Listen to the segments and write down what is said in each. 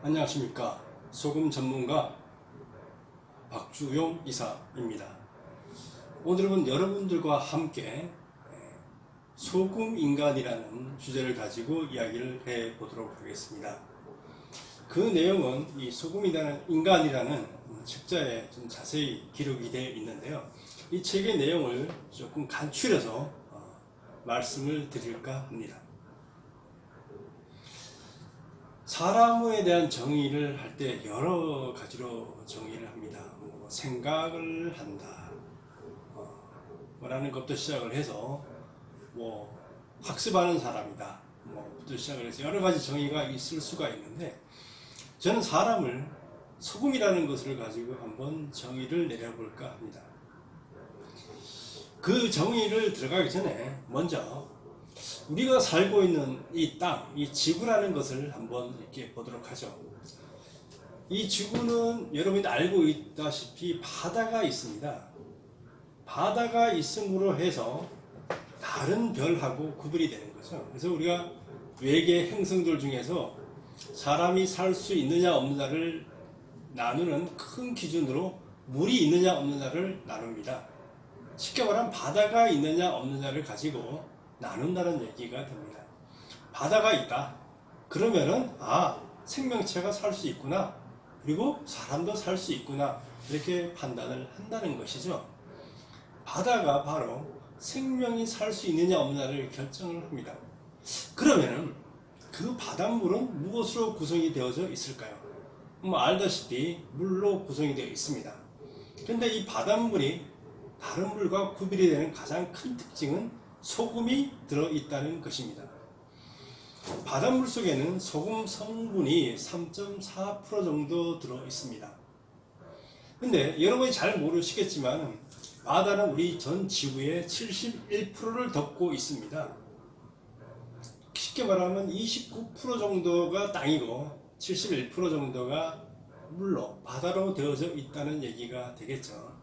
안녕하십니까. 소금 전문가 박주용 이사입니다. 오늘은 여러분들과 함께 소금인간이라는 주제를 가지고 이야기를 해보도록 하겠습니다. 그 내용은 이 소금인간이라는 책자에 좀 자세히 기록이 되어 있는데요. 이 책의 내용을 조금 간추려서 말씀을 드릴까 합니다. 사람에 대한 정의를 할 때 여러 가지로 정의를 합니다. 생각을 한다 라는 것부터 시작을 해서 학습하는 사람이다 부터 시작을 해서 여러 가지 정의가 있을 수가 있는데, 저는 사람을 소금이라는 것을 가지고 한번 정의를 내려볼까 합니다. 그 정의를 들어가기 전에 먼저 우리가 살고 있는 이 땅, 이 지구라는 것을 한번 이렇게 보도록 하죠. 이 지구는 여러분이 알고 있다시피 바다가 있습니다. 바다가 있음으로 해서 다른 별하고 구별이 되는 거죠. 그래서 우리가 외계 행성들 중에서 사람이 살 수 있느냐 없느냐를 나누는 큰 기준으로 물이 있느냐 없느냐를 나눕니다. 쉽게 말하면 바다가 있느냐 없느냐를 가지고 나눈다는 얘기가 됩니다. 바다가 있다. 그러면은 생명체가 살 수 있구나. 그리고 사람도 살 수 있구나. 이렇게 판단을 한다는 것이죠. 바다가 바로 생명이 살 수 있느냐 없느냐를 결정을 합니다. 그러면은 그 바닷물은 무엇으로 구성이 되어져 있을까요? 알다시피 물로 구성이 되어 있습니다. 그런데 이 바닷물이 다른 물과 구별이 되는 가장 큰 특징은 소금이 들어있다는 것입니다. 바닷물 속에는 소금 성분이 3.4% 정도 들어있습니다. 근데 여러분이 잘 모르시겠지만 바다는 우리 전 지구의 71%를 덮고 있습니다. 쉽게 말하면 29% 정도가 땅이고 71% 정도가 물로, 바다로 되어져 있다는 얘기가 되겠죠.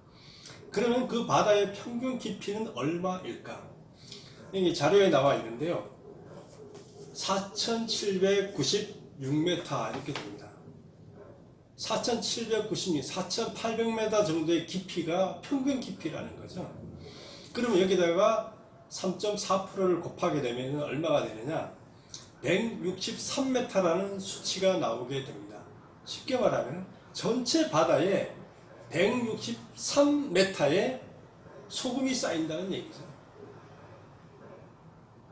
그러면 그 바다의 평균 깊이는 얼마일까? 여기 자료에 나와 있는데요. 4,796m 이렇게 됩니다. 4,796, 4,800m 정도의 깊이가 평균 깊이라는 거죠. 그러면 여기다가 3.4%를 곱하게 되면 얼마가 되느냐? 163m라는 수치가 나오게 됩니다. 쉽게 말하면 전체 바다에 163m의 소금이 쌓인다는 얘기죠.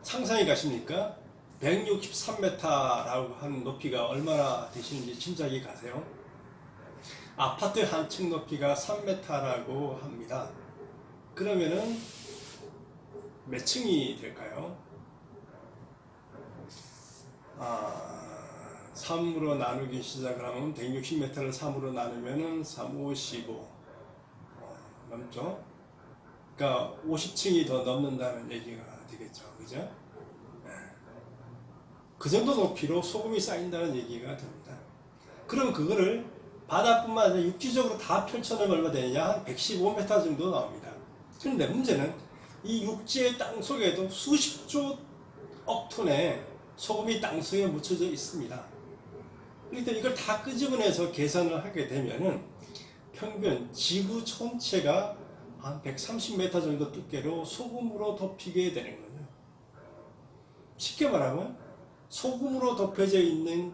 상상이 가십니까? 163m라고 하는 높이가 얼마나 되시는지 짐작이 가세요? 아파트 한 층 높이가 3m라고 합니다. 그러면은 몇 층이 될까요? 3으로 나누기 시작을 하면 160m를 3으로 나누면은 3, 5, 15 넘죠? 그러니까 50층이 더 넘는다는 얘기가 되겠죠. 그죠? 그 정도 높이로 소금이 쌓인다는 얘기가 됩니다. 그럼 그거를 바다뿐만 아니라 육지적으로 다 펼쳐놓으면 얼마 되느냐? 한 115m 정도 나옵니다. 그런데 문제는 이 육지의 땅 속에도 수십조 억 톤의 소금이 땅 속에 묻혀져 있습니다. 그러니까 이걸 다 끄집어내서 계산을 하게 되면은 평균 지구 전체가 한 130m 정도 두께로 소금으로 덮이게 되는 거예요. 쉽게 말하면 소금으로 덮여져 있는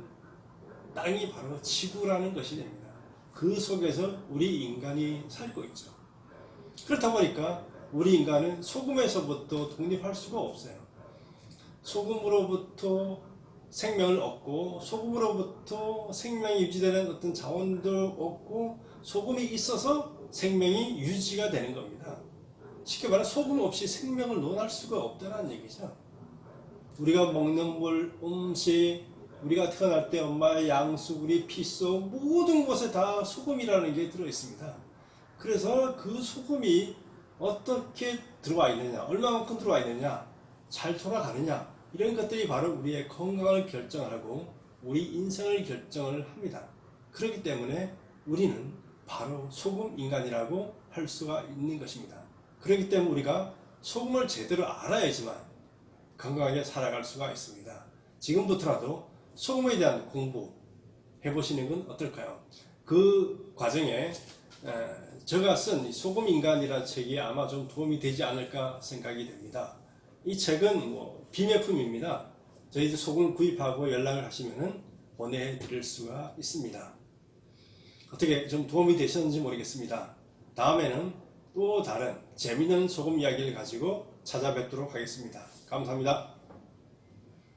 땅이 바로 지구라는 것이 됩니다. 그 속에서 우리 인간이 살고 있죠. 그렇다 보니까 우리 인간은 소금에서부터 독립할 수가 없어요. 소금으로부터 생명을 얻고 소금으로부터 생명이 유지되는 어떤 자원도 얻고 소금이 있어서 생명이 유지가 되는 겁니다. 쉽게 말하면 소금 없이 생명을 논할 수가 없다는 얘기죠. 우리가 먹는 물, 음식, 우리가 태어날 때 엄마의 양수, 우리 피 속 모든 곳에 다 소금이라는 게 들어있습니다. 그래서 그 소금이 어떻게 들어와 있느냐, 얼마만큼 들어와 있느냐, 잘 돌아가느냐, 이런 것들이 바로 우리의 건강을 결정하고 우리 인생을 결정을 합니다. 그렇기 때문에 우리는 바로 소금 인간이라고 할 수가 있는 것입니다. 그렇기 때문에 우리가 소금을 제대로 알아야지만 건강하게 살아갈 수가 있습니다. 지금부터라도 소금에 대한 공부, 해보시는 건 어떨까요? 그 과정에 제가 쓴 이 소금인간이라는 책이 아마 좀 도움이 되지 않을까 생각이 됩니다. 이 책은 뭐 비매품입니다. 저희들 소금 구입하고 연락을 하시면 보내드릴 수가 있습니다. 어떻게 좀 도움이 되셨는지 모르겠습니다. 다음에는 또 다른 재미있는 소금 이야기를 가지고 찾아뵙도록 하겠습니다. 감사합니다.